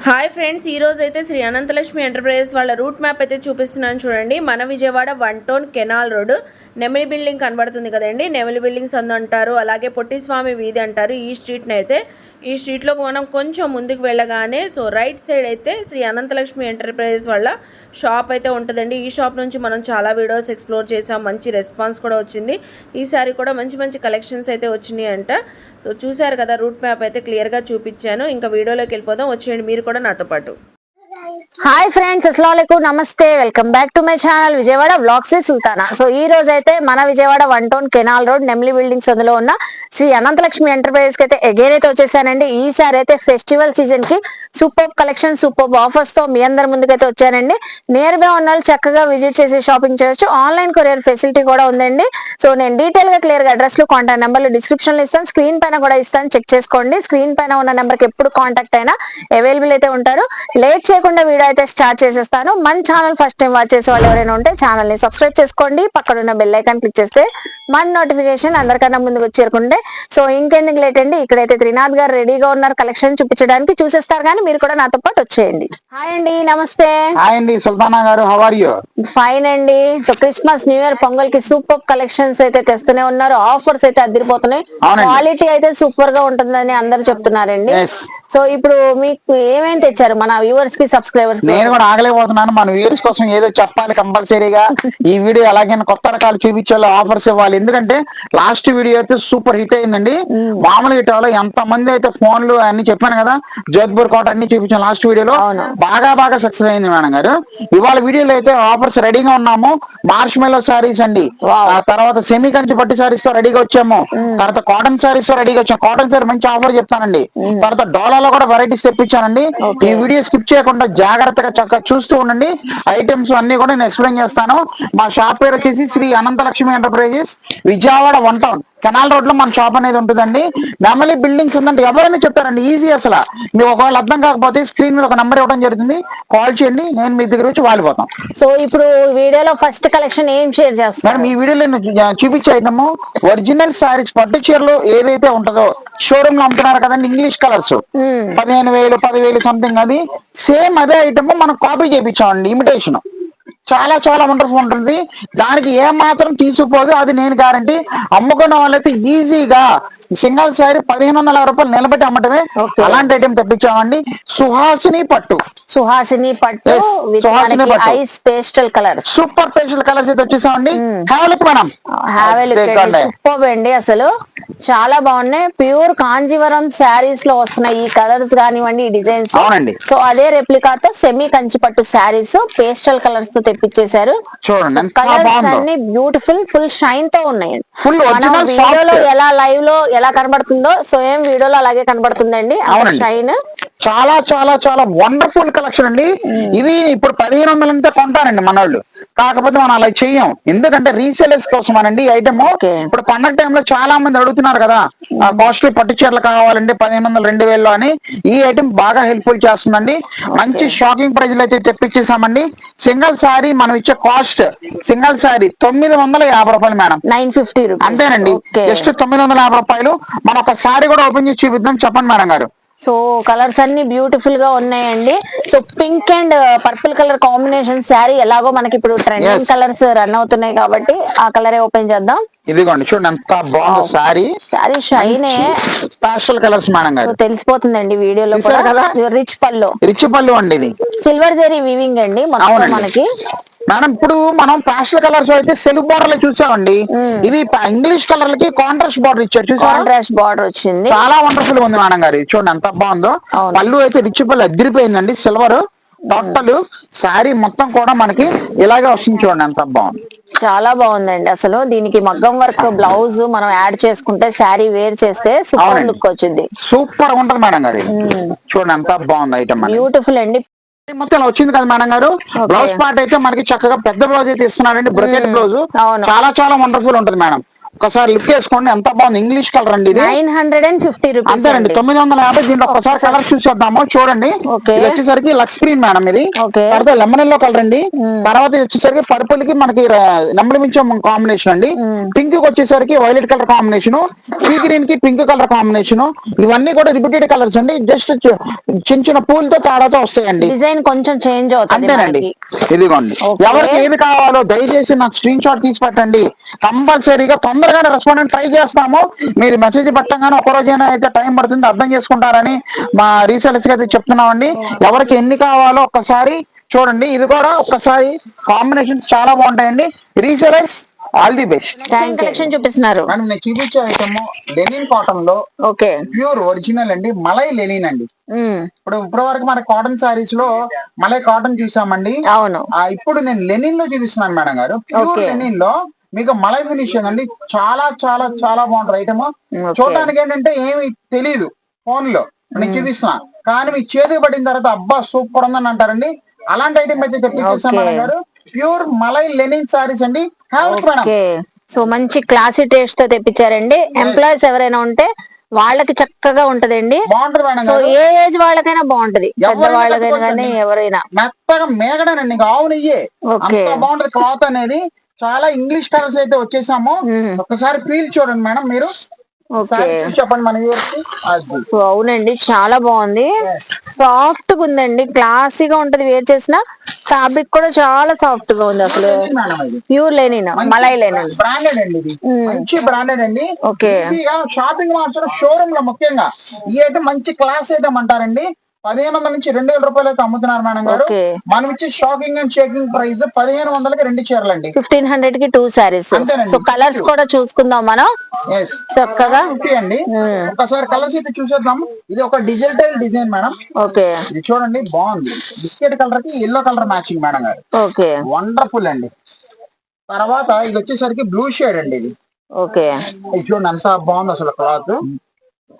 Hi friends, ఈ రోజు అయితే శ్రీ అనంతలక్ష్మి ఎంటర్ప్రైజెస్ వాళ్ళ రూట్ మ్యాప్ అయితే చూపిస్తున్నాను చూడండి. మన Vijayawada 1 town canal road Nemili building కనబడుతుంది కదండి. నెమిలి బిల్డింగ్స్ అంటారు, అలాగే పొట్టిస్వామి వీధి అంటారు. ఈ స్ట్రీట్లో మనం కొంచెం ముందుకు వెళ్ళగానే రైట్ సైడ్ అయితే శ్రీ అనంతలక్ష్మి ఎంటర్ప్రైజెస్ వాళ్ళ షాప్ అయితే ఉంటుందండి. ఈ షాప్ నుంచి మనం చాలా వీడియోస్ ఎక్స్ప్లోర్ చేసాం, మంచి రెస్పాన్స్ కూడా వచ్చింది. ఈసారి కూడా మంచి మంచి కలెక్షన్స్ అయితే వచ్చినాయి అంట. చూసారు కదా, రూట్ మ్యాప్ అయితే క్లియర్గా చూపించాను. ఇంకా వీడియోలోకి వెళ్ళిపోదాం, వచ్చేయండి మీరు కూడా నాతో పాటు. హాయ్ ఫ్రెండ్స్, అస్సలాముఅలైకుం, నమస్తే, welcome back to my channel Vijayawada vlogs with Sultana. ఈ రోజు అయితే మన Vijayawada 1 town canal road Nemili buildings అందులో ఉన్న శ్రీ అనంతలక్ష్మి ఎంటర్ప్రైజెస్ కి అయితే అగైన్ అయితే వచ్చేసానండి. ఈసారి అయితే ఫెస్టివల్ సీజన్ కి సూపర్ కలెక్షన్, సూపర్ ఆఫర్స్ తో మీ అందరి ముందుకైతే వచ్చానండి. నియర్ బై ఉన్న వాళ్ళు చక్కగా విజిట్ చేసి షాపింగ్ చేయొచ్చు. ఆన్లైన్ కొరియర్ ఫెసిలిటీ కూడా ఉందండి. నేను డీటెయిల్ గా క్లియర్ గా అడ్రస్ లు, కాంటాక్ట్ నెంబర్లు డిస్క్రిప్షన్ లో ఇస్తాను, స్క్రీన్ పైన కూడా ఇస్తాను, చెక్ చేసుకోండి. స్క్రీన్ పైన ఉన్న నెంబర్ కి ఎప్పుడు కాంటాక్ట్ అయినా అవైలబుల్ అయితే ఉంటారు. లేట్ చేయకుండా వీడియో అయితే స్టార్ట్ చేసేస్తాను. మన ఛానల్ ఫస్ట్ టైం వాచ్ చేసే వాళ్ళు ఎవరైనా ఉంటే ఛానల్ ని సబ్స్క్రైబ్ చేసుకోండి. పక్కన ఉన్న బెల్ ఐకాన్ క్లిక్ చేస్తే మన నోటిఫికేషన్ అందరికన్నా ముందుకు వచ్చేరుకుంటే. ఇంకెందుకు లేట్ అండి, ఇక్కడైతే త్రినాథ్ గారు రెడీగా ఉన్నారు కలెక్షన్ చూపించడానికి. చూసేస్తారు కానీ మీరు కూడా నాతో పాటు వచ్చేయండి. హాయ్ అండి, నమస్తే. హాయ్ అండి, సుల్తానా గారు, హౌ ఆర్ యు? ఫైన్ అండి. క్రిస్మస్, న్యూ ఇయర్, పొంగల్ కి సూపర్ కలెక్షన్స్ అయితే తెస్తూనే ఉన్నారు. ఆఫర్స్ అయితే అదిరిపోతున్నాయి. క్వాలిటీ అయితే సూపర్ గా ఉంటుందని అందరు చెప్తున్నారండి. ఇప్పుడు మీకు ఏమేమి తెచ్చారు మన వ్యూవర్స్ కి, సబ్స్క్రైబర్స్? నేను కూడా ఆగలేకపోతున్నాను. మన వ్యూవర్స్ కోసం ఏదో చెప్పాలి కంపల్సరీగా. ఈ వీడియో అలాగే కొత్త రకాలు చూపించాలి, ఆఫర్స్ ఇవ్వాలి. ఎందుకంటే లాస్ట్ వీడియో అయితే సూపర్ హిట్ అయిందండి. మామూలు హిట్ అవ్వాలి. ఎంత మంది అయితే ఫోన్లు అన్ని చెప్పాను కదా, జోధ్పూర్ కోట అన్ని చూపించాను లాస్ట్ వీడియోలో. బాగా సక్సెస్ అయింది మేడం గారు. ఇవాళ వీడియోలో అయితే ఆఫర్స్ రెడీగా ఉన్నాము. మార్ష్ మెల్లో సారీస్ అండి, తర్వాత సెమీ కంచి పట్టు సారీస్ తో రెడీగా వచ్చాము. తర్వాత కాటన్ సారీస్ తో రెడీగా వచ్చాము. కాటన్ సారీ మంచి ఆఫర్ చెప్తానండి. తర్వాత డోలాలో కూడా వెరైటీస్ తెప్పించానండి. ఈ వీడియో స్కిప్ చేయకుండా జాగ్రత్తగా చక్కగా చూస్తూ ఉండండి. ఐటమ్స్ అన్ని కూడా నేను ఎక్స్ప్లెయిన్ చేస్తాను. మా షాప్ పేరు వచ్చేసి Sri Ananthalakshmi enterprises, Vijayawada 1 town canal road లో మన షాప్ అనేది ఉంటుందండి. నెమలి బిల్డింగ్స్ ఉందంటే ఎవరైనా చెప్తారండి, ఈజీ అసలు. మీకు ఒకవేళ అర్థం కాకపోతే స్క్రీన్ మీద ఒక నెంబర్ ఇవ్వడం జరుగుతుంది, కాల్ చేయండి, నేను మీ దగ్గర వచ్చి వాలిపోతాం. ఇప్పుడు వీడియోలో ఫస్ట్ కలెక్షన్ ఏం షేర్ చేస్తాను మేడం? ఈ వీడియోలో చూపించే ఐటమ్ ఒరిజినల్ సారీస్, పట్టు చీరలు ఏదైతే ఉంటుందో షోరూమ్ లో అమ్ముతున్నారు కదండి, ఇంగ్లీష్ కలర్స్ 15,000 10,000 సంథింగ్, అది సేమ్ అదే ఐటమ్ మనం కాపీ చేయించామండి, ఇమిటేషన్. చాలా వండర్ఫుల్ ఉంటుంది. దానికి ఏ మాత్రం తీసుకుపోదు, అది నేను గ్యారంటీ. అమ్ముకున్న వాళ్ళైతే ఈజీగా సింగల్ సారీ 1,500 రూపాయలు నిలబెట్టి అమ్మటమే. అలాంటి ఐటమ్ తెప్పించామండి. సుహాసిని పట్టు pastel colour, super pastel colours అయితే వచ్చేసామండి. సూపర్ అండి, అసలు చాలా బాగున్నాయి. ప్యూర్ కాంజీవరం శారీస్ లో వస్తున్నాయి ఈ కలర్స్ కానివ్వండి, ఈ డిజైన్స్. అదే రెప్లికాతో సెమీ కంచి పట్టు శారీస్ పేస్టల్ కలర్స్ తో తెప్పించేశారు. చూడండి, కలర్స్ అన్ని బ్యూటిఫుల్, ఫుల్ షైన్ తో ఉన్నాయి. వీడియోలో ఎలా లైవ్ లో ఎలా కనబడుతుందో సేమ్ వీడియోలో అలాగే కనబడుతుందండి. షైన్ చాలా వండర్ఫుల్ కలెక్షన్ అండి. ఇది ఇప్పుడు 1,500 అంటే కొంటారండి మన వాళ్ళు. కాకపోతే మనం అలా చెయ్యం, ఎందుకంటే రీసేలర్స్ కోసం అనండి ఈ ఐటమ్. ఇప్పుడు పండగ టైంలో చాలా మంది అడుగుతున్నారు కదా, కాస్ట్లీ పట్టు చీరలు కావాలండి 1,500 2,000 అని. ఈ ఐటమ్ బాగా హెల్ప్ఫుల్ చేస్తుందండి. మంచి షాకింగ్ ప్రైజ్ లో అయితే తెప్పించేసామండి. సింగిల్ సారీ మనం ఇచ్చే కాస్ట్, సింగిల్ సారీ 950 రూపాయలు మేడం, 950 అంతేనండి. జస్ట్ 950 రూపాయలు. మన ఒక సారీ కూడా ఓపెన్ చేసి చూపిద్దాం, చెప్పండి మేడం గారు. కలర్స్ అన్ని బ్యూటిఫుల్ గా ఉన్నాయండి. Pink and purple colour combination sari ఎలాగో మనకి ఇప్పుడు ట్రెండింగ్ కలర్స్ రన్ అవుతున్నాయి కాబట్టి ఆ కలరే ఓపెన్ చేద్దాం. ఇదిగోండి, చూడండి ఎంత బాగుంది sorry shine. Pastel colours madam గారు, తెలిసిపోతుందండి వీడియోలో కూడా. రిచ్ పళ్ళు అండి, ఇది సిల్వర్ జరీ వీవింగ్ అండి మొత్తం మనకి. మేడం ఇప్పుడు మనం పాస్టల్ కలర్స్ అయితే సెల్ఫ్ బార్డర్ లో చూసామండి. ఇది ఇంగ్లీష్ కలర్ లకి కాంట్రాస్ట్ బార్డర్ ఇచ్చారు, కాంట్రాస్ట్ బార్డర్ వచ్చింది. చాలా వండర్ఫుల్ ఉంది మేడం గారు. చూడండి ఎంత బాగుందో. పళ్ళు అయితే రిచ్ పళ్ళు అదిరిపోయిందండి, సిల్వర్. టోటల్ శారీ మొత్తం కూడా మనకి ఇలాగే వస్తుంది. చూడండి ఎంత బాగుంది, చాలా బాగుందండి. అసలు దీనికి మగ్గం వర్క్ బ్లౌజ్ మనం యాడ్ చేసుకుంటే శారీ వేర్ చేస్తే సూపర్ లుక్ వచ్చింది. సూపర్ ఉంటుంది మేడం గారు. చూడండి ఎంత బాగుంది ఐటమ్, బ్యూటిఫుల్ అండి. మొత్తం వచ్చింది కదా మేడం గారు. బ్లౌజ్ పార్ట్ అయితే మనకి చక్కగా పెద్ద బ్లౌజ్ అయితే ఇస్తున్నారండి, బ్రకెట్ బ్లౌజ్. చాలా వండర్ఫుల్ ఉంటుంది మేడం. ఒకసారి లుక్ వేసుకోండి, ఎంత బాగుంది. ఇంగ్లీష్ కలర్ అండి ఇది. 950 రూపీస్ అంతేనండి, 950. దీంట్లో ఒకసారి కలర్ చూసేద్దాము, చూడండి. ఓకే. ఇది వచ్చేసరికి లక్స్ గ్రీన్ మేడం ఇది. ఓకే. తర్వాత లెమన్ ఎల్లో కలర్ అండి. తర్వాత ఇది వచ్చేసరికి పర్పుల్ కి మనకి నెమలి మించం కాంబినేషన్ అండి. పింక్ కి వచ్చేసరికి violet colour combination, sea green కి పింక్ కలర్ కాంబినేషన్. ఇవన్నీ కూడా రిపీటెడ్ కలర్స్ అండి. జస్ట్ చిన్న చిన్న పూలతో తేడాతో వస్తాయండి. డిజైన్ కొంచెం చేంజ్ అవుతుంది అంతేనండి. మనకి. ఇదిగోండి, ఓకే. ఎవరికి ఏది కావాలో దయచేసి నాకు స్క్రీన్ షాట్ తీసి పెట్టండి. కంపల్సరీగా తొందరగానే రెస్పాండ్ ట్రై చేస్తాము. మీరు మెసేజ్ పెట్టగానే ఒక రోజైనా అయితే టైం పడుతుంది, అర్థం చేసుకుంటారని మా రీసెలర్స్ అయితే చెప్తున్నామండి. ఎవరికి ఎన్ని కావాలో ఒక్కసారి చూడండి. ఇది కూడా ఒక్కసారి కాంబినేషన్స్ చాలా బాగుంటాయండి. Resellers all the best. Collection చూపిస్తున్నారు. మేడం నేను చూపించే ఐటమ్ లెనిన్ కాటన్ లో ఓకే. ప్యూర్ ఒరిజినల్ అండి, మలై లెనిన్ అండి. ఇప్పుడు వరకు మన కాటన్ సారీస్ లో మలై కాటన్ చూసామండి. అవును. ఇప్పుడు నేను లెనిన్ లో చూపిస్తున్నాను మేడం గారు. ప్యూర్ లెనిన్ లో మీకు మలై ఫినిషింగ్ అండి. చాలా చాలా చాలా బాగుంటుంది ఐటమ్. చూడడానికి ఏంటంటే ఏమి తెలియదు ఫోన్ లో నేను చూపిస్తున్నా, కానీ మీ చేతికి పడిన తర్వాత అబ్బా సూపర్ ఉందని అంటారండి. అలాంటి ఐటమ్ అయితే తెప్పించేస్తాం మేడం గారు. ప్యూర్ మలై లెనిన్ సారీస్ అండి. మేడం సో మంచి క్లాసీ టేస్ట్ తో తెప్పించారండి. ఎంప్లాయీస్ ఎవరైనా ఉంటే వాళ్ళకి చక్కగా ఉంటదండి. బాగుంటుంది మేడం. సో ఏ ఏజ్ వాళ్ళకైనా బాగుంటది, పెద్ద వాళ్ళకైనా కానీ ఎవరైనా. మెత్తగా మేగడానండి, ఆవు నెయ్యి. అంత బాగుంటది క్లాత్ అనేది. చాలా ఇంగ్లీష్ కలర్స్ అయితే వచ్చేసాము. ఒకసారి ఫీల్ చూడండి మేడం మీరు. చెప్పండి మన సో అవునండి, చాలా బాగుంది. సాఫ్ట్ గా ఉందండి, క్లాసీగా ఉంటది. వేర్ చేసిన ఫ్యాబ్రిక్ కూడా చాలా సాఫ్ట్ గా ఉంది. అసలు pure linen, malai linen branded అండి. ఇది మంచి బ్రాండెడ్ అండి. ఓకే. షాపింగ్ మాల్స్ షోరూమ్ లో ముఖ్యంగా ఈ ఐటమ్ మంచి క్లాస్ ఐటమ్ అంటారండి. 1500 నుంచి 2000 రూపాయలు అయితే అమ్ముతున్నారు మేడం గారు. మనం ఇచ్చే షాకింగ్ అండ్ షేకింగ్ ప్రైస్ 1500కి 2 చీరలండి. 1500 కి 2 సారీస్. సో కలర్స్ కూడా చూసుకుందాం మనం చక్కగా అండి. ఒకసారి కలర్స్ అయితే చూసేద్దాం. ఇది ఒక డిజిటల్ డిజైన్ మేడం. ఓకే. ఇది చూడండి బాగుంది. బిస్కెట్ కలర్ కి ఎల్లో కలర్ మ్యాచింగ్ మేడం గారు. ఓకే, వండర్ఫుల్ అండి. తర్వాత ఇది వచ్చేసరికి బ్లూ షేడ్ అండి. ఇది ఓకే. ఇది చూడండి ఎంత బాగుంది అసలు క్లాత్.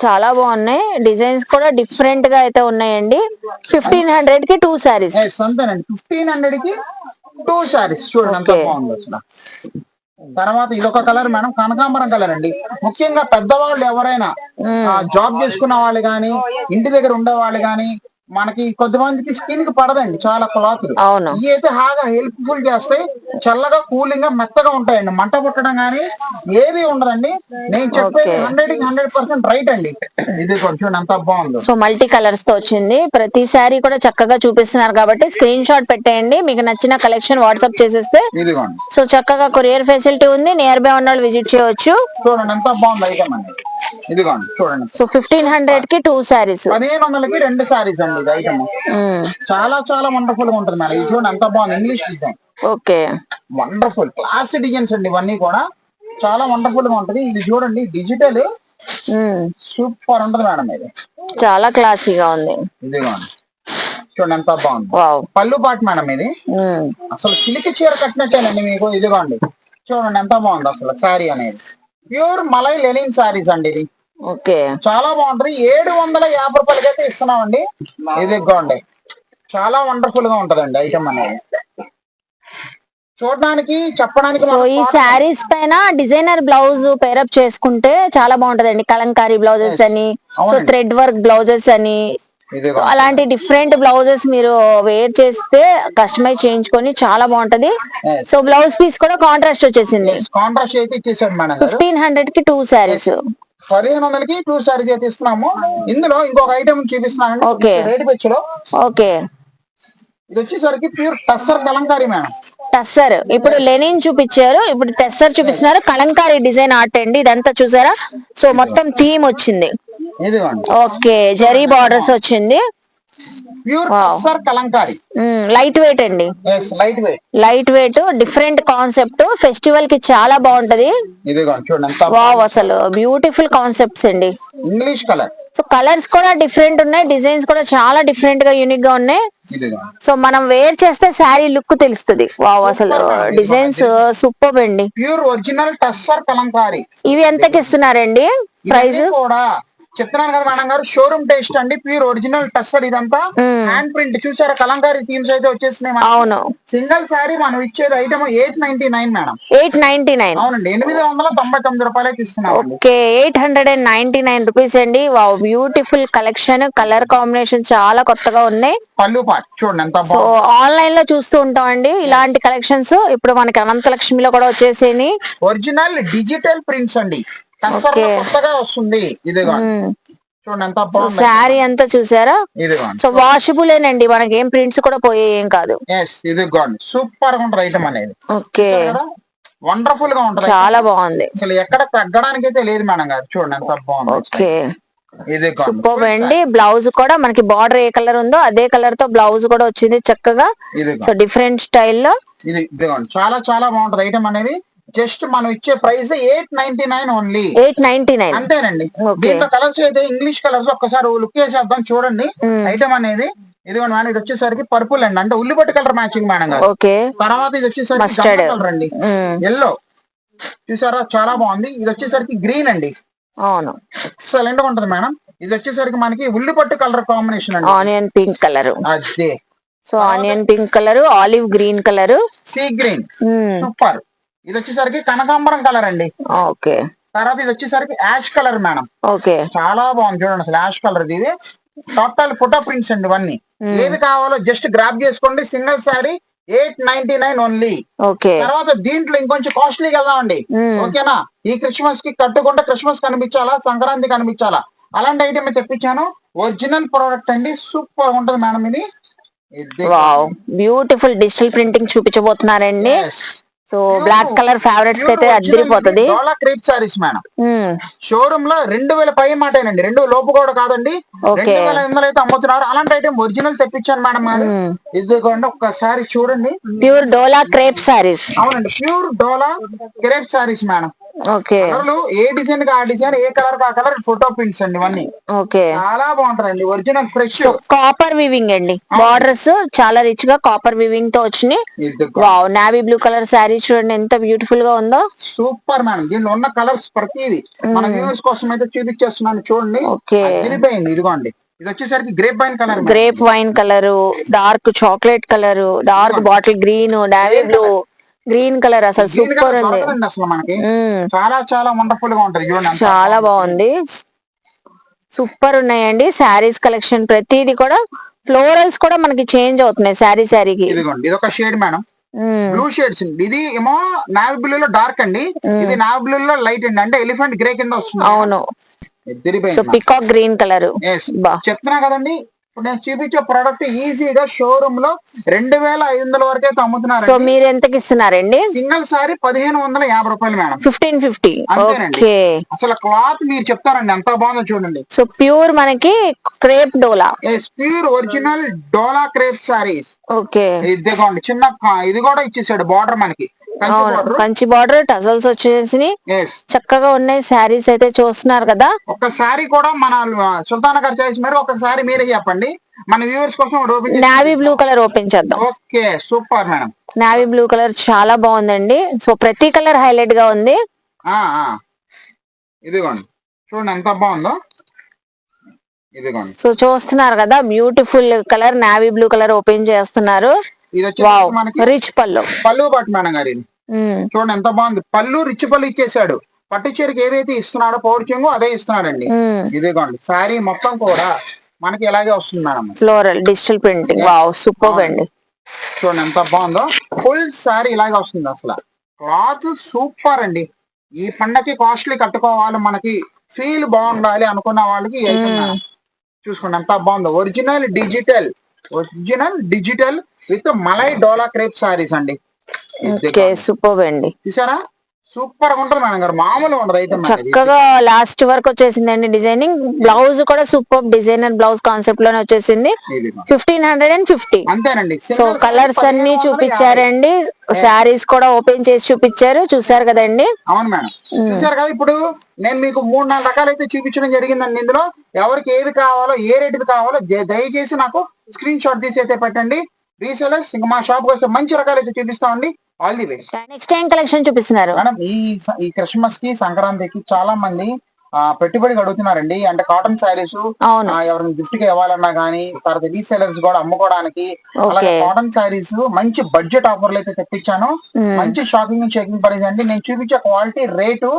చాలా బాగున్నాయి. డిజైన్స్ కూడా డిఫరెంట్ గా అయితే ఉన్నాయండి. 1500 కి 2 సారీస్. అంతేనండి, 1500 కి 2 సారీస్. చూడండి ఎంత బాగుంది అసలు. తర్వాత ఇదొక కలర్ మేడం, కనకాంబరం కలర్ అండి. ముఖ్యంగా పెద్దవాళ్ళు ఎవరైనా జాబ్ చేసుకున్న వాళ్ళు గాని, ఇంటి దగ్గర ఉండే వాళ్ళు గాని, మనకి కొద్దిమందికి స్కిన్ కి పడదండి చాలా క్లాత్. అవును. ఇవి అయితే బాగా హెల్ప్ఫుల్ చేస్తాయి. చల్లగా కూలింగ్ గా మెత్తగా ఉంటాయండి. మంట పుట్టడం గానీ ఏది ఉండదండి. నేను చెప్పేది 100కి 100% రైట్ అండి. ఇది కొంచెం ఎంత బాగుంది. సో మల్టీ కలర్స్ తో వచ్చింది. ప్రతి సారీ కూడా చక్కగా చూపిస్తున్నారు కాబట్టి స్క్రీన్ షాట్ పెట్టేయండి. మీకు నచ్చిన కలెక్షన్ వాట్సాప్ చేసేస్తే ఇదిగోండి. సో చక్కగా కొరియర్ ఫెసిలిటీ ఉంది. నియర్ బై ఉన్న వాళ్ళు విజిట్ చేయవచ్చు. చూడండి ఎంత బాగుంది ఐటమ్ అండి. ఇదిగోండి చూడండి. సో 1500 కి 2 సారీస్. 1500కి 2 సారీస్ అండి. ఇది ఐటమ్ చాలా చాలా వండర్ఫుల్ గా ఉంటుంది మేడం. ఇది చూడండి ఎంత బాగుంది. English design. Okay. Wonderful class designs అండి. ఇవన్నీ కూడా చాలా వండర్ఫుల్ గా ఉంటది. ఇది చూడండి డిజిటల్ సూపర్ ఉంటుంది మేడం. ఇది చాలా క్లాసీగా ఉంది. ఇదిగోండి చూడండి ఎంత బాగుంది. పళ్ళు పాటు మేడం ఇది. అసలు సిలికి చీర కట్టినట్టేనండి మీకు. ఇదిగోండి చూడండి ఎంత బాగుంది అసలు. శారీ అనేది ప్యూర్ మలై లెనిన్ సారీస్ అండి. ఇది ఓకే, చాలా బాగుంటది. 750 రూపాయలకి అయితే ఇస్తున్నామండి. ఇదిగోండి చాలా వండర్ఫుల్ గా ఉంటదండి ఐటమ్ అనేది. చూడడానికి చెప్పడానికి. సో ఈ శారీస్ పైన డిజైనర్ బ్లౌజ్ పేరప్ చేసుకుంటే చాలా బాగుంటదండి. కలంకారీ బ్లౌజెస్ అని, సో థ్రెడ్ వర్క్ బ్లౌజెస్ అని, అలాంటి డిఫరెంట్ బ్లౌజెస్ మీరు వేర్ చేస్తే కస్టమైజ్ చేయించుకొని చాలా బాగుంటది. సో బ్లౌజ్ పీస్ కూడా కాంట్రాస్ట్ వచ్చేసింది. కాంట్రాస్ట్ అయితే ఇచ్చేసాడు మేడం. 1500 కి 2 సారీస్. 1500కి 2 సారీస్ అయితే ఇస్తున్నాము. ఇందులో ఇంకొక ఐటమ్ చూపిస్తున్నాను. ఓకే. రేట్ పెంచులో. ఓకే. ఇది వచ్చేసరికి ప్యూర్ టస్సర్ కలంకారీ మేడం. టస్సర్ ఇప్పుడు లెనిన్ చూపించారు, ఇప్పుడు టెస్సర్ చూపిస్తున్నారు. కలంకారీ డిజైన్ ఆర్ట్ అండి ఇదంతా, చూసారా? సో మొత్తం థీమ్ వచ్చింది. ఓకే, జరీ బార్డర్స్ వచ్చింది. Pure tussar kalamkari. Light weight అండి. Light weight, light weight, different concept. Festival కి చాలా బాగుంటది. వావ్, అసలు బ్యూటిఫుల్ కాన్సెప్ట్స్ అండి. English colour. సో కలర్స్ కూడా డిఫరెంట్ ఉన్నాయి, డిజైన్స్ కూడా చాలా డిఫరెంట్ గా యూనిక్ గా ఉన్నాయి. సో మనం వేర్ చేస్తే శారీ లుక్ తెలుస్తుంది. వావ్, అసలు డిజైన్స్ సూపర్ అండి. Pure original tussar Kalamkari. ఇవి ఎంతకి ఇస్తున్నారండి ప్రైస్? కూడా చెప్తున్నాను కదా మేడం గారు, షోరూమ్ టేస్ట్ అండి. ప్యూర్ ఒరిజినల్ టస్సర్ ఇదంతా హ్యాండ్ ప్రింట్ చూసారా, కలంకారీ థీమ్స్ అయితే వచ్చేసినాయి. అవును, సింగిల్ సారీ మనం ఇచ్చేది ఐటమ్ 899 మేడం. 899. అవునండి, 899 రూపాయలకి ఇస్తున్నాం. ఓకే, 899 రూపీస్ అండి. Wow, beautiful collection, colour combination చాలా కొత్తగా ఉన్నాయి. పళ్ళు పాట్ చూడండి ఎంత సో బాగుంది. ఆన్లైన్ లో చూస్తూ ఉంటాం అండి ఇలాంటి కలెక్షన్స్. ఇప్పుడు మనకి అనంతలక్ష్మిలో కూడా వచ్చేసేని ఒరిజినల్ డిజిటల్ ప్రింట్స్ అండి, కస్టమర్ కొత్తగా వస్తుంది. ఇదిగో చూడండి ఎంత బాగుంది. శారీ అంతా చూసారా? ఇదిగోండి. సో వాషబులేనండి, మనకి ఏం ప్రింట్స్ కూడా పోయే ఏం కాదు. ఇదిగోండి సూపర్ గా ఉంటుంది ఐటమ్ అనేది. ఓకే, వండర్ఫుల్ గా ఉంటుంది, చాలా బాగుంది. అసలు ఎక్కడ తగ్గడానికి అయితే లేదు మేడం గారు. చూడండి ఎంత బాగుంది. ఓకే, ఇది సూపర్ అండి. బ్లౌజ్ కూడా మనకి బార్డర్ ఏ కలర్ ఉందో అదే కలర్ తో బ్లౌజ్ కూడా వచ్చింది చక్కగా. సో డిఫరెంట్ స్టైల్లో ఇదిగోండి చాలా చాలా బాగుంటది ఐటమ్ అనేది. జస్ట్ మనం ఇచ్చే ప్రైస్ 899 ఓన్లీ. 899 అంతేనండి. దీంట్లో కలర్స్ అయితే ఇంగ్లీష్ కలర్స్ ఒక్కసారి లుక్ వేసేద్దాం చూడండి. ఐటమ్ అనేది ఇదిగోండి మేడం, ఇది వచ్చేసరికి పర్పుల్ అండి, అంటే ఉల్లిపట్టు కలర్ మ్యాచింగ్ మేడం గారు. ఓకే, తర్వాత ఇది వచ్చేసరికి కలర్ అండి, ఎల్లో చూసారా చాలా బాగుంది. ఇది వచ్చేసరికి గ్రీన్ అండి. అవును, ఎక్సలెంట్ గా ఉంటది మేడం. ఇది వచ్చేసరికి మనకి ఉల్లిపట్టు కలర్ కాంబినేషన్ అండి, ఆనియన్ పింక్ కలర్. అదే so onion pink colour, olive green colour, sea green, super. ఇది వచ్చేసరికి కనకాంబరం కలర్ అండి. ఓకే, తర్వాత ఇది వచ్చేసరికి యాష్ కలర్ మేడం. ఓకే, చాలా బాగుంది చూడండి అసలు యాష్ కలర్. ఇది టోటల్ ఫోటో ప్రింట్స్ అండి ఇవన్నీ. ఏది కావాలో జస్ట్ గ్రాప్ చేసుకోండి. Single sorry 899 only. ఓకే, తర్వాత దీంట్లో ఇంకొంచెం కాస్ట్లీకి వెళ్దామండి. ఓకేనా, ఈ క్రిస్మస్ కి కట్టుకుంటే క్రిస్మస్ కనిపించాలా, సంక్రాంతి కనిపించాలా, అలాంటి ఐటమ్ తెప్పించాను. ఒరిజినల్ ప్రోడక్ట్ అండి, సూపర్ ఉంటుంది మేడం. ఇది వావ్, బ్యూటిఫుల్ డిజిటల్ ప్రింటింగ్ చూపించబోతున్నారండి. సో బ్లాక్ కలర్ ఫేవరెట్స్ కి అయితే అదిరిపోతుంది. డోలా క్రేప్ సారీస్ మేడం, షోరూమ్ లో 2000 పై మాటేనండి, 2 లోపు కూడా కాదండి. 2500 అయితే అమ్ముతున్నారు. అలాంటి ఐటమ్ ఒరిజినల్ తెప్పించాను మేడం. ఇదిగోండి ఒక్కసారి చూడండి, ప్యూర్ డోలా క్రేప్ సారీస్. అవునండి, ప్యూర్ డోలా క్రేప్ సారీస్ మేడం. ఓకే, ఏ డిజైన్ కి ఆ డిజైన్, ఏ కలర్ కి ఆ కలర్ ఫోటో ప్రింట్స్ అండి ఇవన్నీ. ఓకే, చాలా బాగుంటారండి, ఒరిజినల్ ఫ్రెష్. కాపర్ వివింగ్ అండి, బార్డర్స్ చాలా రిచ్ గా కాపర్ వివింగ్ తో వచ్చినాయి. Wow, navy blue colour sari చూడండి ఎంత బ్యూటిఫుల్ గా ఉందో. Super madam. దీనిలో ఉన్న కలర్స్ ప్రతిదీ మన వ్యూవర్స్ కోసం అయితే చూపించేస్తున్నాను చూడండి. తిరిగిపోయింది. ఇదిగోండి, ఇది వచ్చేసరికి grape wine colour, grape wine colour, dark chocolate colour, dark bottle green, navy blue, green colour. అసలు సూపర్ ఉంది అసలు మనకి. చాలా చాలా వండర్ఫుల్ గా ఉంటది చూడండి, చాలా బాగుంది. సూపర్ ఉన్నాయండి శారీస్ కలెక్షన్. ప్రతిది కూడా ఫ్లోరల్స్ కూడా మనకి చేంజ్ అవుతున్నాయి శారీ శారీకి. ఇదిగోండి, ఇది ఒక షేడ్ మేడం, బ్లూ షేడ్స్. ఇది ఏమో నావీ బ్లూ లో డార్క్ అండి, ఇది నావీ బ్లూ లో లైట్ అండి, అంటే ఎలిఫెంట్ గ్రే కింద వస్తుంది. అవును, సో పికాక్ గ్రీన్ కలర్. చెప్తున్నా కదండి, ఇప్పుడు నేను చూపించే ప్రోడక్ట్ ఈజీగా షోరూమ్ లో 2500 వరకు అయితే అమ్ముతున్నారు. సో మీరు ఎంతకి ఇస్తున్నారండి? సింగిల్ సారీ 1550 రూపాయలు మేడం. 1550. ఓకే, అసలు క్లాత్ మీరు చెప్తారండి ఎంత బాగుందో చూడండి. సో ప్యూర్ మనకి క్రేప్ డోలా, ప్యూర్ ఒరిజినల్ డోలా క్రేప్ సారీస్. ఓకే, ఇదిగోండి చిన్న ఇది కూడా ఇచ్చేసాడు బార్డర్ మనకి, కంచి బార్డర్, టజల్స్ వచ్చేసి చక్కగా ఉన్నాయి. శారీస్ అయితే చూస్తున్నారు కదా. ఒక సారీ కూడా మన సుల్తానా గారు చాయిస్ మరి, ఒక సారీ మీరే చెప్పండి మన వ్యూవర్స్ కోసం. నావీ బ్లూ కలర్ ఓపెన్ చేద్దాం. Okay, super madam. Navy blue colour చాలా బాగుందండి. సో ప్రతి కలర్ హైలైట్ గా ఉంది. ఇదిగోండి చూడండి ఎంత బాగుందో. ఇదిగోండి, సో చూస్తున్నారు కదా, beautiful colour navy blue colour open చేస్తున్నారు. రిచ్ పళ్ళు, పళ్ళు పట్టు మేడం గారు. ఇది చూడండి ఎంత బాగుంది. పళ్ళు రిచ్ పళ్ళు ఇచ్చేసాడు. పట్టు చీరకి ఏదైతే ఇస్తున్నాడో పౌర్చంగు అదే ఇస్తున్నాడండి. ఇదిగోండి సారీ మొత్తం కూడా మనకి ఇలాగే వస్తుంది madam, floral digital printing. Wow, super అండి. చూడండి ఎంత బాగుందో. ఫుల్ సారీ ఇలాగే వస్తుంది. అసలు క్లాత్ సూపర్ అండి. ఈ పండగకి కాస్ట్లీ కట్టుకోవాలి, మనకి ఫీల్ బాగుండాలి అనుకున్న వాళ్ళకి చూసుకోండి ఎంత బాగుందో. Original digital with malai dola crepe saris అండి. సూపర్ అండి, చూసారా సూపర్ గా ఉంటుంది మేడం గారు, మామూలుగా ఉండదు ఐటమ్. చక్కగా లాస్ట్ వరకు వచ్చేసిందండి డిజైనింగ్. బ్లౌజ్ కూడా సూపర్ డిజైనర్ బ్లౌజ్ కాన్సెప్ట్ లోనే వచ్చేసింది. 1550 అంతేనండి. సో కలర్స్ అన్ని చూపించారండి, శారీస్ కూడా ఓపెన్ చేసి చూపించారు. చూసారు కదండి. అవును మేడం, చూసారు కదా. ఇప్పుడు నేను మీకు 3-4 రకాలు అయితే చూపించడం జరిగిందండి. ఇందులో ఎవరికి ఏది కావాలో, ఏ రేటుది కావాలో దయచేసి నాకు స్క్రీన్ షాట్ తీసి అయితే పెట్టండి. రీసెలర్స్ ఇంకా మా షాప్ వస్తే మంచి రకాలు అయితే చూపిస్తామండి. All the best. Next time collection చూపిస్తున్నారు మేడం. ఈ క్రిస్మస్ కి సంక్రాంతికి చాలా మంది పెట్టుబడికి అడుగుతున్నారండి. అంటే కాటన్ శారీస్ అవును. ఎవరైనా గిఫ్ట్ కి ఇవ్వాలన్నా గానీ, తర్వాత రీసెలర్స్ కూడా అమ్ముకోవడానికి అలాగే ఓకే. కాటన్ శారీస్ మంచి బడ్జెట్ ఆఫర్లు అయితే తెప్పించాను. మంచి షాకింగ్ అండ్ చెకింగ్ ప్రైస్ అండి. నేను చూపించే క్వాలిటీ రేటు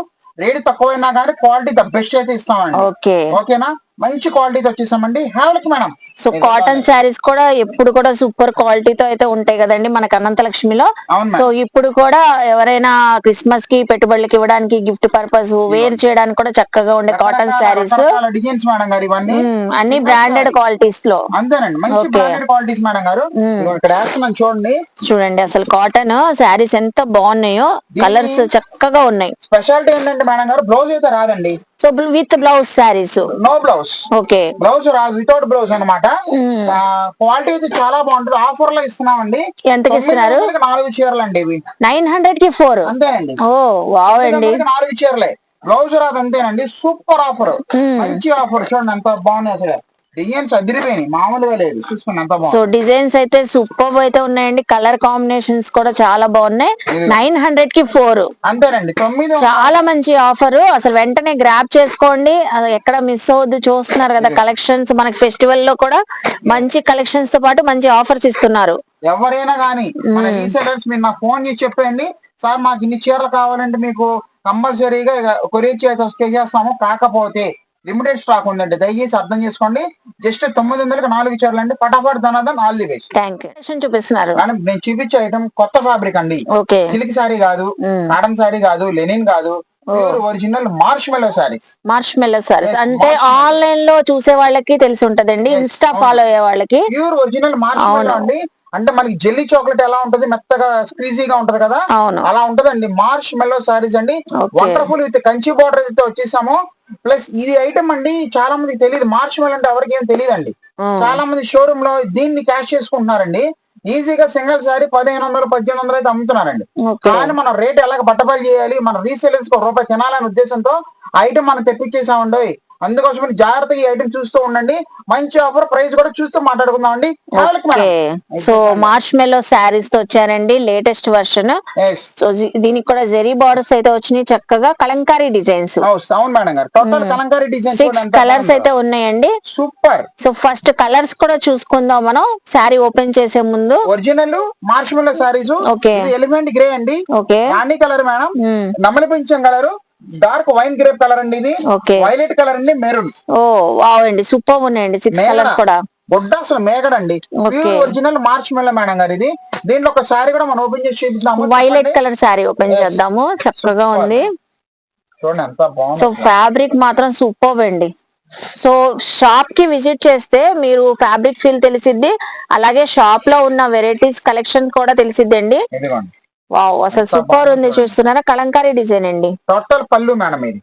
తక్కువైనా కానీ క్వాలిటీ ద బెస్ట్ అయితే ఇస్తామండి. ఓకే. ఓకేనా, మంచి క్వాలిటీతో వచ్చేసామండి. Have madam. So cotton saris కూడా ఎప్పుడు కూడా సూపర్ క్వాలిటీతో అయితే ఉంటాయి కదండి మనకి అనంతలక్ష్మిలో. అవును సో మేడం. ఇప్పుడు కూడా ఎవరైనా క్రిస్మస్ కి పెట్టుబడులకి ఇవ్వడానికి గిఫ్ట్ పర్పస్ వేర్ చేయడానికి కూడా చక్కగా ఉండే కాటన్ శారీస్ రకరకాల డిజైన్స్ మేడం గారు ఇవన్నీ అన్ని Single బ్రాండెడ్ saree. క్వాలిటీస్ లో. అంతేనండి, మంచి ఓకే. బ్రాండెడ్ క్వాలిటీస్ మేడం గారు. ఇదిగో ఇక్కడ వేస్తున్నాను చూడండి. చూడండి అసలు కాటన్ శారీస్ ఎంత బాగున్నాయో, కలర్స్ చక్కగా ఉన్నాయి. స్పెషాలిటీ ఏంటంటే మేడం గారు, బ్లౌజ్ అయితే రాదండి. So with blouse sarees. No blouse. Okay. Blouse రాదు, వితౌట్ బ్లౌజ్ అనమాట. క్వాలిటీ అయితే చాలా బాగుంటుంది. ఆఫర్ లో ఇస్తున్నామండి. ఎంతకి ఇస్తున్నారు? 4 చీరలు అండి ఇవి. 900 కి 4. అంతేనండి. ఓ వావ్ అండి. 4 చీరలే, బ్లౌజ్ రాదు, అంతేనండి. సూపర్ ఆఫర్, మంచి ఆఫర్. చూడండి ఎంత బాగున్నాయి అసలు. డిజైన్స్ అదిరిపోయినాయి, మామూలుగా లేదు. చూసుకోండి ఎంత సో బాగుంది. డిజైన్స్ అయితే సూపర్ అయితే ఉన్నాయండి. కలర్ కాంబినేషన్స్ కూడా చాలా బాగున్నాయి. 900 కి 4. అంతేనండి. 9 చాలా మంచి ఆఫర్. అసలు వెంటనే గ్రాప్ చేసుకోండి, అది ఎక్కడ మిస్ అవ్వద్దు. చూస్తున్నారు కదా కలెక్షన్స్, మనకి ఫెస్టివల్ లో కూడా మంచి కలెక్షన్స్ తో పాటు మంచి ఆఫర్స్ ఇస్తున్నారు. ఎవరైనా గానీ మన రీసెలర్స్ మీరు నాకు ఫోన్ చేసి చెప్పండి, సార్ మాకు ఇన్ని చీరలు కావాలంటే మీకు కంపల్సరీగా కొరియర్ చేసేస్తాము. కాకపోతే లిమిటెడ్ స్టాక్ ఉందండి, దయచేసి అర్థం చేసుకోండి. జస్ట్ 900కి 4 చీరలు అండి. ఫటాఫట్ ధనాదన్, all the best. Thank you. చూపిస్తున్నారు మేడం నేను చూపించే ఐటమ్ కొత్త ఫ్యాబ్రిక్ అండి. ఓకే. సిల్క్ సారీ కాదు, కాటన్ సారీ కాదు, లెనిన్ కాదు, pure original marshmallow saris. Marsh మెల్లో సారీస్ అంటే ఆన్లైన్ లో చూసే వాళ్ళకి తెలిసి ఉంటదండి, ఇన్స్టా ఫాలో అయ్యే వాళ్ళకి. ప్యూర్ ఒరిజినల్ మార్ష్ మెల్లో అండి. అంటే మనకి జెల్లీ చాక్లెట్ ఎలా ఉంటది, మెత్తగా స్క్వీజీగా ఉంటది కదా, అవును. అలా ఉంటదండి మార్ష్ మెల్లో సారీస్ అండి. వండర్ఫుల్ విత్ కంచి బార్డర్ అయితే వచ్చేసాము. ప్లస్ ఇది ఐటమ్ అండి చాలా మందికి తెలియదు. మార్ష్ మెల్లో అంటే ఎవరికి ఏం తెలియదు అండి. చాలా మంది షోరూమ్ లో దీన్ని క్యాష్ చేసుకుంటున్నారండి. ఈజీగా సింగిల్ సారీ 1500 1800 అయితే అమ్ముతున్నారండి. కానీ మనం రేట్ ఎలాగ బట్టబయలు చేయాలి, మన రీసేలర్స్ కు రూపాయి తినాలనే ఉద్దేశంతో ఐటమ్ మనం తెప్పించేసామండి. అందుకోసం జాగ్రత్తగా ఈ ఐటమ్ చూస్తూ ఉండండి. మంచి ఆఫర్, ప్రైస్ కూడా చూస్తూ మాట్లాడుకుందాం అండి. సో మార్ష్ మెల్లో శారీస్ తో వచ్చారండి లేటెస్ట్ వర్షన్. సో దీనికి కూడా జెరీ బార్డర్స్ అయితే వచ్చినాయి, చక్కగా కలంకారీ డిజైన్స్. అవును మేడం గారు, టోటల్ కలంకారీ డిజైన్స్ 6 కలర్స్ అయితే ఉన్నాయండి. సూపర్. సో ఫస్ట్ కలర్స్ కూడా చూసుకుందాం మనం శారీ ఓపెన్ చేసే ముందు. Original marshmallow saris. Okay. Element grey అండి. ఓకే. రాణి కలర్ మేడం, నమ్మలి పెంచం colour, dark wine grape colour అండి. ఇది వైలెట్ కలర్ అండి, మెరూన్. ఓ వావ్ అండి, సూపర్ ఉన్నాయండి 6 కలర్స్ కూడా. బొడ్డ అసలు మేకడండి, pure original marshmallow madam గారు. ఇది దీంట్లో ఒక సారీ కూడా మనం ఓపెన్ చేసి చూపిస్తాము. వైలెట్ కలర్ సారీ ఓపెన్ చేద్దాము, చక్కగా ఉంది. చూడండి ఎంత బాగుంది. సో ఫ్యాబ్రిక్ మాత్రం సూపర్ అండి. సో షాప్ కి విజిట్ చేస్తే మీరు ఫ్యాబ్రిక్ ఫీల్ తెలిసిద్ది, అలాగే షాప్ లో ఉన్న వెరైటీస్ కలెక్షన్ కూడా తెలిసిద్దండి. ఇదిగోండి, వావ్ అసలు సూపర్ ఉంది. చూస్తున్నారా, కలంకారీ డిజైన్ అండి. టోటల్ పళ్ళు మేడం ఇది.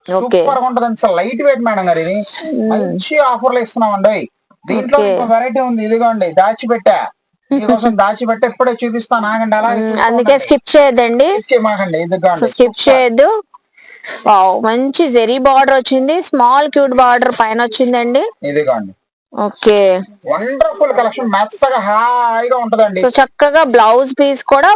సూపర్ గా ఉంటది, అసలు లైట్ వెయిట్ మేడం గారు. ఇది మంచి ఆఫర్ లో ఇస్తున్నామండి. దీంట్లో ఇంకో వెరైటీ ఉంది, ఇదిగోండి దాచిపెట్టా. మీకోసం దాచిపెట్టా, ఇప్పుడే చూపిస్తాను, ఆగండి. అలాగే అందుకే స్కిప్ చేయొద్దండి, స్కిప్ చేయొద్దు. వావ్ మంచి జెరీ బార్డర్ వచ్చింది, స్మాల్ క్యూట్ బార్డర్ పైన వచ్చిందండి. ఇదిగోండి, ఓకే. వండర్ఫుల్ కలెక్షన్, మెత్తగా హాయిగా ఉంటదండి. సో చక్కగా బ్లౌజ్ పీస్ కూడా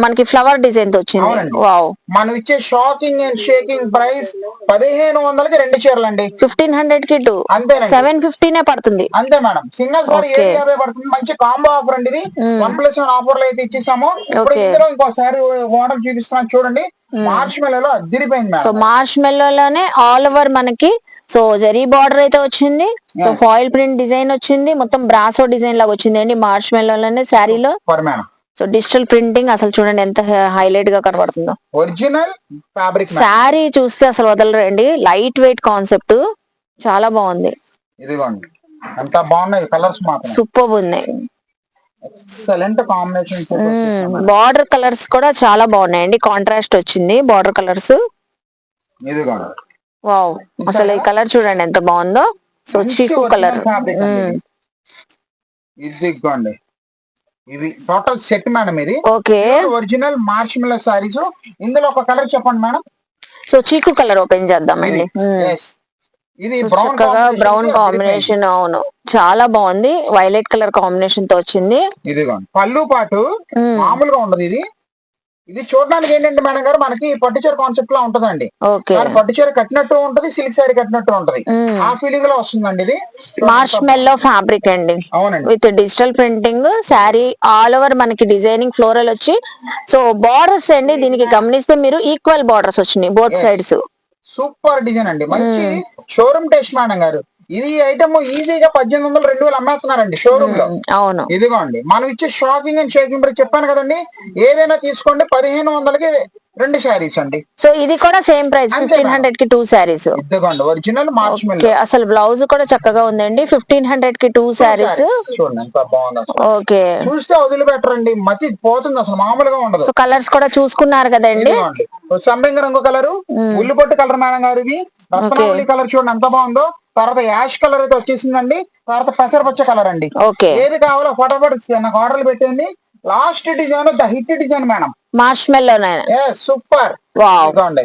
మనకి ఫ్లవర్ డిజైన్ తో వచ్చింది. వావ్. మనం ఇచ్చే షాకింగ్ అండ్ షేకింగ్ ప్రైస్ 1500కి 2 చీరలు అండి. 1500 కి 2, అంతేనండి. 750 పడుతుంది. అంతే మేడం, సింగిల్ సారీ 750 పడుతుంది. మంచి కాంబో ఆఫర్ అండి ఇది. 1+1 ఆఫర్ లో అయితే ఇచ్చేసాము. ఇప్పుడు ఇందులో ఇంకోసారి మోడల్ చూపిస్తున్నాను చూడండి. మార్చ్ మెల్లో అదిరిపోయింది మేడం. సో మార్చ్ మెల్లోనే ఆల్ ఓవర్ మనకి సో జరీ బార్డర్ అయితే వచ్చింది. సో ఫాయిల్ ప్రింట్ డిజైన్ వచ్చింది, మొత్తం బ్రాసో డిజైన్ లాగా వచ్చిందండి మార్చ్ మెల్లోనే శారీలో. సో డిజిటల్ ప్రింటింగ్ అసలు చూడండి ఎంత హైలైట్ గా కనబడుతుందో. ఒరిజినల్ ఫ్యాబ్రిక్ శారీ చూస్తే అసలు వదలరండి, లైట్ వెయిట్ కాన్సెప్ట్, చాలా బాగుంది. ఇదిగోండి ఎంత బాగున్నాయి కలర్స్, మాత్రం సూపర్ ఉన్నాయి. Excellent combination. బార్డర్ కలర్స్ కూడా చాలా బాగున్నాయండి, కాంట్రాస్ట్ వచ్చింది బార్డర్ కలర్స్. ఇదిగోండి, వావ్ అసలు ఈ కలర్ చూడండి ఎంత బాగుందో. సో చీకు కలర్. ఇదిగోండి, ఇవి టోటల్ సెట్ మేడం ఇది. ఓకే. ఒరిజినల్ మార్చ్ మెల్లో సారీస్. ఇందులో ఒక కలర్ చెప్పండి మేడం. సో చీకు కలర్ ఓపెన్ చేద్దామండి. ఇది బ్రౌన్ కాంబినేషన్. అవును చాలా బాగుంది, వైలెట్ కలర్ కాంబినేషన్ తో వచ్చింది. ఇదిగోండి, పళ్ళు పాటు మామూలుగా ఉండదు ఇది. ఇది చూడడానికి ఏంటంటే మేడం గారు మనకి పట్టుచీర కాన్సెప్ట్ లా ఉంటదండి. ఓకే. కానీ పట్టుచీర కట్టినట్టు ఉంటది, సిల్క్ సారీ కట్టినట్టు ఉంటది. ఆ ఫీలింగ్ లో వస్తుందండి ఇది. మార్ష్ మెల్లో ఫ్యాబ్రిక్ అండి, అవునండి. With digital printing sari all over మనకి డిజైనింగ్ ఫ్లోరల్ వచ్చి, సో బార్డర్స్ అండి దీనికి గమనిస్తే మీరు ఈక్వల్ బార్డర్స్ వచ్చినాయి both Yes. Sides. Super design అండి, మంచి షోరూమ్ టేస్ట్ మేడం గారు. ఇది ఐటమ్ ఈజీగా 1800 2000 అమ్మేస్తున్నారండి షోరూమ్ లో. అవును. ఇదిగోండి మనం ఇచ్చే షాకింగ్ అండ్ షేకింగ్ ప్రైస్ చెప్పాను కదండి. ఏదైనా తీసుకోండి 1500కి 2 శారీస్ అండి. సో ఇది కూడా సేమ్ ప్రైస్, అంతే 1500 కి 2 శారీస్. ఇదిగోండి ఒరిజినల్ మార్చ్ మెల్. ఓకే, అసలు బ్లౌజ్ కూడా చక్కగా ఉందండి. 1500 కి 2 శారీస్. చూడండి ఎంత బాగుంది అసలు. ఓకే. చూస్తే వదిలిపెట్టరండి, మతి పోతుంది అసలు, మామూలుగా ఉండదు. సో కలర్స్ కూడా చూసుకున్నారు కదండి. ఇదిగోండి సంపింగ రంగు కలరు, ఉల్లిపొట్టు కలర్ మేడం గారు, ఇది రత్నావళి కలర్ చూడండి ఎంత బాగుందో. తర్వాత యాష్ కలర్ అయితే వచ్చేసిందండి. తర్వాత పెసరపచ్చ కలర్ అండి. ఓకే. ఏది కావాలో ఫటాఫట్ నాకు ఆర్డర్లు పెట్టండి. Last design the hit design madam, మార్ష్ మెల్లోనే. సూపర్.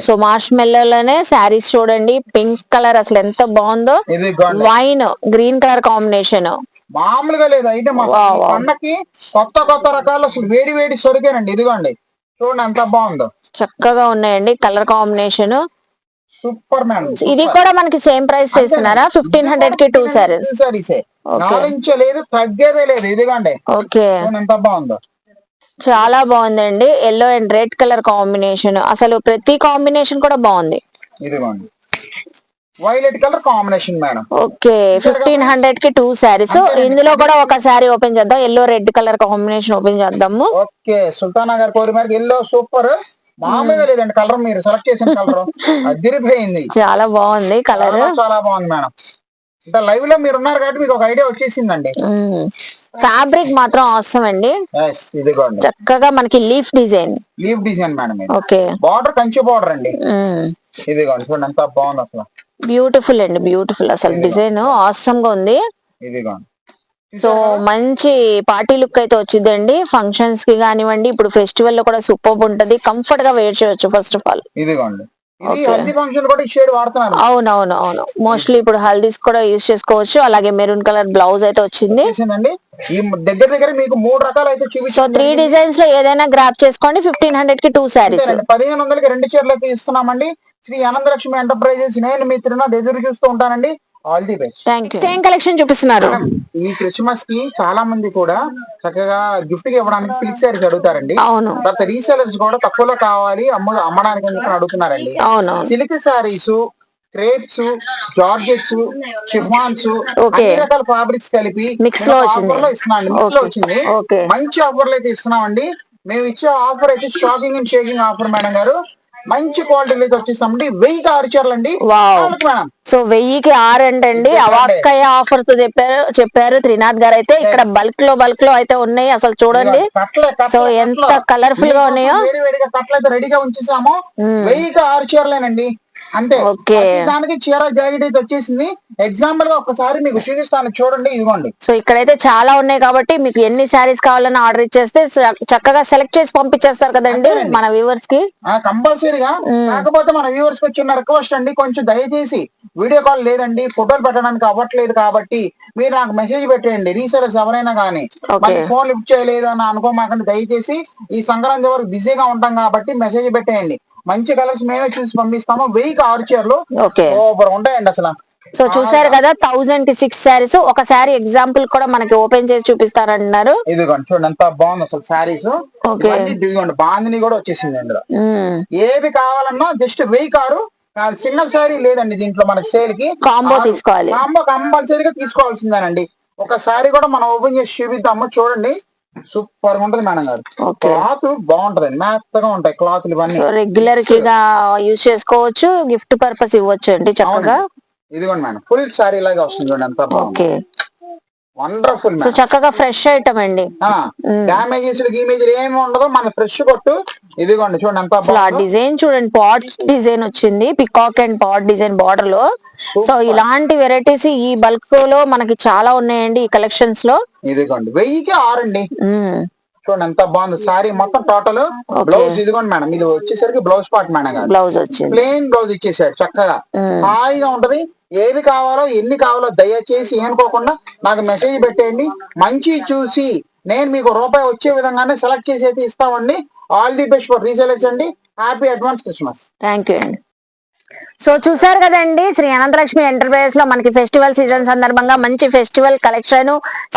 సో మార్ష్ మెల్లోనే శారీస్ చూడండి, పింక్ కలర్ అసలు ఎంత బాగుందో, వైన్ గ్రీన్ కలర్ కాంబినేషన్ మామూలుగా లేదు ఐటమ్. పండకి కొత్త కొత్త రకాలు అసలు వేడి వేడి సొరికానండి. ఇదిగోండి చూడండి ఎంత బాగుందో, చక్కగా ఉన్నాయండి కలర్ కాంబినేషన్. Super madam. ఇది కూడా మనకి సేమ్ ప్రైస్ చేస్తున్నారా? 1500 కి 2 శారీస్. లేదు, తగ్గేదే లేదు. ఇదిగోండి ఓకే, ఎంత బాగుందో, చాలా బాగుందండి. Yellow and red colour combination, అసలు ప్రతి కాంబినేషన్ కూడా బాగుంది. ఇదిగోండి violet colour combination madam. Okay, 1500 కి 2 శారీస్. ఇందులో కూడా ఒక శారీ ఓపెన్ చేద్దాం, yellow red colour combination open చేద్దాము. ఓకే, సుల్తానా గారి కోరి మేరకు ఎల్లో సూపర్. మామూలుగా లేదండి కలర్, మీరు సెలెక్ట్ చేసిన కలర్ అదిరిపోయింది. చాలా బాగుంది కలర్, చాలా బాగుంది మేడం. ఇంకా లైవ్ లో మీరు ఉన్నారు కాబట్టి మీకు ఒక ఐడియా వచ్చేసిందండి. ఫ్యాబ్రిక్ మాత్రం అవసరం అండి. ఇదిగోండి చక్కగా మనకి leaf design madam. Okay, border Kanchi border అండి. ఇదిగోండి చూడండి ఎంత బాగుంది అసలు, బ్యూటిఫుల్ అండి, బ్యూటిఫుల్. అసలు డిజైన్ ఆసమ్ గా ఉంది. ఇదిగోండి సో మంచి పార్టీ లుక్ అయితే వచ్చిందండి, ఫంక్షన్స్ కి కానివ్వండి, ఇప్పుడు ఫెస్టివల్ లో కూడా సూపర్ ఉంటది, కంఫర్ట్ గా వేర్ చేయొచ్చు. ఫస్ట్ ఆఫ్ ఆల్ ఇదిగోండి ఇది హల్దీ ఫంక్షన్ కూడా ఈ షేడ్ వాడుతున్నారు. అవును, మోస్ట్లీ ఇప్పుడు హల్దీస్ కూడా యూజ్ చేసుకోవచ్చు. అలాగే మెరూన్ కలర్ బ్లౌజ్ అయితే వచ్చింది. ఈ దగ్గర దగ్గర మీకు 3 రకాలు అయితే చూపిస్తాను. సో 3 డిజైన్స్ లో ఏదైనా గ్రాప్ చేసుకోండి. 1500 కి 2 శారీస్. 1500కి 2 చీరలు అయితే ఇస్తున్నామండి. శ్రీ అనంతలక్ష్మి ఎంటర్ప్రైజెస్. నేను మీ తిరునాథ్ ఎదురు చూస్తూ ఉంటానండి. All the best. ఏం కలెక్షన్ చూపిస్తున్నారు? ఈ క్రిస్మస్ కి చాలా మంది కూడా చక్కగా గిఫ్ట్ గా ఇవ్వడానికి సిల్క్ సారీస్ అడుగుతారండి. అవును. తర్వాత రీసేలర్స్ కూడా తక్కువలో కావాలి అమ్మడానికి అని చెప్పి అడుగుతున్నారండి. అవును. Silk saris, crepes, georgettes, chiffons, అన్ని రకాల ఫ్యాబ్రిక్స్ కలిపి మిక్స్ లో ఇస్తున్నాం. మిక్స్ లో వచ్చింది. మంచి ఆఫర్లు అయితే ఇస్తున్నామండి. మేము ఇచ్చే ఆఫర్ అయితే shocking and shaking offer madam గారు. మంచి క్వాలిటీలో అయితే వచ్చేసామండి. 1000కి 6 చీరలు అండి మేడం. సో 1000కి 6 అండి. అవాక్కయ్య ఆఫర్ తో చెప్పారు త్రినాథ్ గారు. అయితే ఇక్కడ బల్క్ లో అయితే ఉన్నాయి. అసలు చూడండి, సో ఎంత కలర్ఫుల్ గా ఉన్నాయో. వేడివేడిగా కట్లు అయితే రెడీగా ఉంచేసాము. 1000కి 6 చీరలేనండి అంతే. దానికి చీర జాకెట్ అయితే వచ్చేసింది. ఎగ్జాంపుల్ గా ఒకసారి మీకు చూపిస్తాను చూడండి. ఇదిగోండి. సో ఇక్కడైతే చాలా ఉన్నాయి కాబట్టి మీకు ఎన్ని శారీస్ కావాలని ఆర్డర్ ఇచ్చేస్తే చక్కగా సెలెక్ట్ చేసి పంపించేస్తారు కదండి మన వ్యూవర్స్ కి. కంపల్సరీగా. కాకపోతే మన వ్యూవర్స్ కి చిన్న రిక్వెస్ట్ అండి, కొంచెం దయచేసి వీడియో కాల్ లేదండి, ఫోటోలు పెట్టడానికి అవ్వట్లేదు కాబట్టి మీరు నాకు మెసేజ్ పెట్టేయండి. రీసెలర్స్ ఎవరైనా కానీ ఫోన్ లిఫ్ట్ చేయలేదు అని అనుకోమాకండి దయచేసి. ఈ సంక్రాంతి వరకు బిజీగా ఉంటాం కాబట్టి మెసేజ్ పెట్టేయండి. మంచి కలర్స్ మేమే చూసి పంపిస్తాము. 1000కి 6 చీరలు సూపర్ ఉంటాయండి అసలు. సో చూసారు కదా, 1000కి 6 శారీస్. ఒక శారీ ఎగ్జాంపుల్ కూడా మనకి ఓపెన్ చేసి చూపిస్తారంటున్నారు. ఇదిగోండి చూడండి ఎంత బాగుంది అసలు శారీస్. ఇదిగోండి బాందిని కూడా వచ్చేసింది ఇందులో. ఏది కావాలన్నా జస్ట్ 1000కి 6. సింగిల్ శారీ లేదండి దీంట్లో. మనకి సేల్ కి కాంబో తీసుకోవాలి. కాంబో కంపల్సరీగా తీసుకోవాల్సిందేనండి. ఒక శారీ కూడా మనం ఓపెన్ చేసి చూపిద్దాము. చూడండి సూపర్ గా ఉంటది మేడం గారు. క్లాత్ బాగుంటదండి, మెత్తగా ఉంటాయి క్లాత్ ఇవన్నీ. రెగ్యులర్ కి యూజ్ చేసుకోవచ్చు, గిఫ్ట్ పర్పస్ ఇవ్వచ్చు అండి చక్కగా. ఇదిగోండి మేడం ఫుల్ శారీ లాగా వస్తుంది చూడండి ఎంత బాగుంది. వండర్ఫుల్. సో చక్కగా ఫ్రెష్ ఐటమ్ అండి. డామేజెస్ ఇమేజ్ ఏమి ఉండదు, మన ఫ్రెష్ కొట్టు. ఇదిగోండి చూడండి ఎంత బాగుంది. డిజైన్ చూడండి, పాట్ డిజైన్ వచ్చింది, peacock and pot design border లో. సో ఇలాంటి వెరైటీస్ ఈ బల్క్ లో మనకి చాలా ఉన్నాయండి ఈ కలెక్షన్స్ లో. ఇదిగోండి 1000కి 6 అండి. చూడండి ఎంత బాగుంది శారీ మొత్తం టోటల్. బ్లౌజ్ ఇదిగోండి మేడం, ఇది వచ్చేసరికి బ్లౌజ్ పార్ట్ మేడం గారు. బ్లౌజ్ వచ్చింది, ప్లెయిన్ బ్లౌజ్ ఇచ్చేసాడు చక్కగా. హాయిగా ఉంటది. ఏది కావాలో ఎన్ని కావాలో దయచేసి ఏనుకోకుండా నాకు మెసేజ్ పెట్టేయండి. మంచి చూసి నేను మీకు రూపాయి వచ్చే విధంగానే సెలెక్ట్ చేసి అయితే ఇస్తామండి. All the best for resellers అండి. Happy advance Christmas. Thank you అండి. సో చూసారు కదండి, శ్రీ అనంతలక్ష్మి ఎంటర్ప్రైజెస్ లో మనకి ఫెస్టివల్ సీజన్ సందర్భంగా మంచి ఫెస్టివల్ కలెక్షన్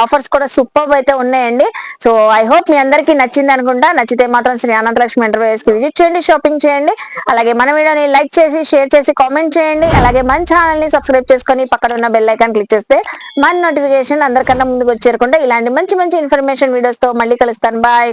ఆఫర్స్ కూడా సూపర్ అయితే ఉన్నాయండి. సో ఐ హోప్ మీ అందరికీ నచ్చింది అనుకుంటా. నచ్చితే మాత్రం శ్రీ అనంతలక్ష్మి ఎంటర్ప్రైజెస్ కి విజిట్ చేయండి, షాపింగ్ చేయండి. అలాగే మన వీడియోని లైక్ చేసి షేర్ చేసి కామెంట్ చేయండి. అలాగే మన ఛానల్ ని సబ్స్క్రైబ్ చేసుకొని పక్కన ఉన్న బెల్ ఐకాన్ క్లిక్ చేస్తే మన నోటిఫికేషన్ అందరికన్నా ముందుకు వచ్చేరుకుంటే ఇలాంటి మంచి మంచి ఇన్ఫర్మేషన్ వీడియోస్ తో మళ్ళీ కలుస్తాను. బాయ్.